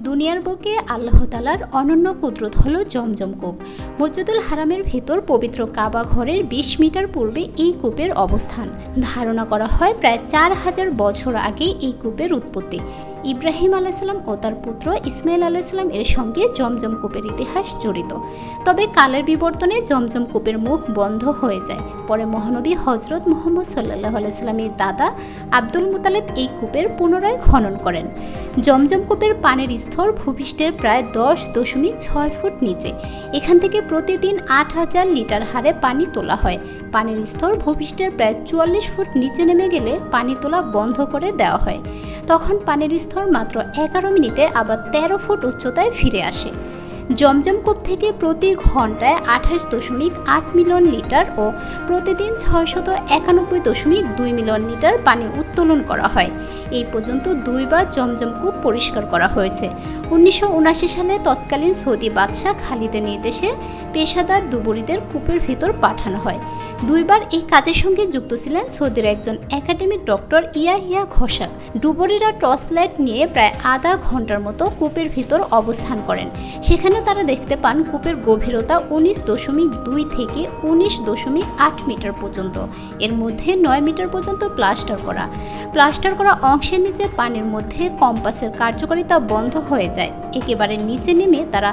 দুনিয়ার বুকে আল্লাহ তাআলার অনন্য কুদরত হলো জমজম কূপ। মসজিদুল হারামের ভেতর পবিত্র কাবা ঘরের ২০ মিটার পূর্বে এই কূপের অবস্থান। ধারণা করা হয় প্রায় ৪,০০০ বছর আগে এই কূপের উৎপত্তি। ইব্রাহিম আলাইসাল্লাম ও তার পুত্র ইসমাইল আলাইসাল্লাম এর সঙ্গে জমজম কূপের ইতিহাস জড়িত। তবে কালের বিবর্তনে জমজম কূপের মুখ বন্ধ হয়ে যায়। পরে মহানবী হজরত মুহাম্মদ সাল্লাল্লাহু আলাইহি সাল্লামের দাদা আব্দুল মুতালিব এই কূপের পুনরায় খনন করেন। জমজম কূপের পানির স্তর ভূপৃষ্ঠের প্রায় 10.6 ফুট নিচে। এখান থেকে প্রতিদিন ৮,০০০ লিটার হারে পানি তোলা হয়। পানির স্তর ভূপৃষ্ঠের প্রায় ৪৪ ফুট নিচে নেমে গেলে পানি তোলা বন্ধ করে দেওয়া হয়। তখন পানির স্তর মাত্র ১১ মিনিটে আবার ১৩ ফুট উচ্চতায় ফিরে আসে। জমজম কূপ থেকে প্রতি ঘন্টায় ২৮.৮ মিলিয়ন লিটার ও প্রতিদিন ৬৯১.২ মিলিয়ন লিটার পানি উত্তোলন করা হয়। এই পর্যন্ত দুইবার জমজম কূপ পরিষ্কার করা হয়েছে। ১৯৭৯ সালে তৎকালীন সৌদি বাদশাহ খালিদের নির্দেশে পেশাদার ডুবুরিদের কূপের ভিতর পাঠানো হয়। দুইবার এই কাজের সঙ্গে যুক্ত ছিলেন সৌদির একজন একাডেমিক ডক্টর ইয়াহিয়া ঘোষাক। ডুবুরিরা টর্চ লাইট নিয়ে প্রায় আধা ঘন্টার মতো কূপের ভিতর অবস্থান করেন। সেখানে তারা দেখতে পান কূপের গভীরতা ১৯.২ থেকে ১৯.৮ মিটার পর্যন্ত। এর মধ্যে ৯ মিটার পর্যন্ত প্লাস্টার করা অংশের নিচে পানির মধ্যে কম্পাসের কার্যকারিতা বন্ধ হয়ে যায়। একেবারে নিচে নেমে তারা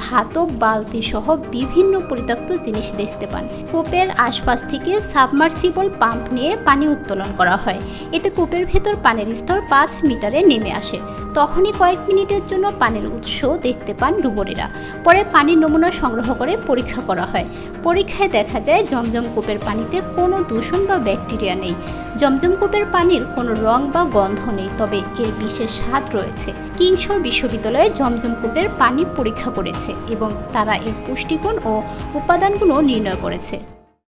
ধাতব বালতি সহ বিভিন্ন পরিত্যক্ত জিনিস দেখতে পান। কূপের আশপাশ থেকে সাবমার্সিবল পাম্প নিয়ে পানি উত্তোলন করা হয়। এতে কূপের ভেতর পানির স্তর ৫ মিটারে নেমে আসে। তখনই কয়েক মিনিটের জন্য পানির উৎস দেখতে পান ডুবুরিরা। পরে পানির নমুনা সংগ্রহ করে পরীক্ষা করা হয়। পরীক্ষায় দেখা যায় জমজম কূপের পানিতে কোনো দূষণ বা ব্যাকটেরিয়া নেই। জমজম কূপের পানির কোনো রং বা গন্ধ নেই, তবে এর বিশেষ স্বাদ রয়েছে। কিংস বিশ্ববিদ্যালয়ে জমজম কূপের পানি পরীক্ষা করেছে এবং তারা এর পুষ্টিগুণ ও উপাদানগুলো নির্ণয় করেছে।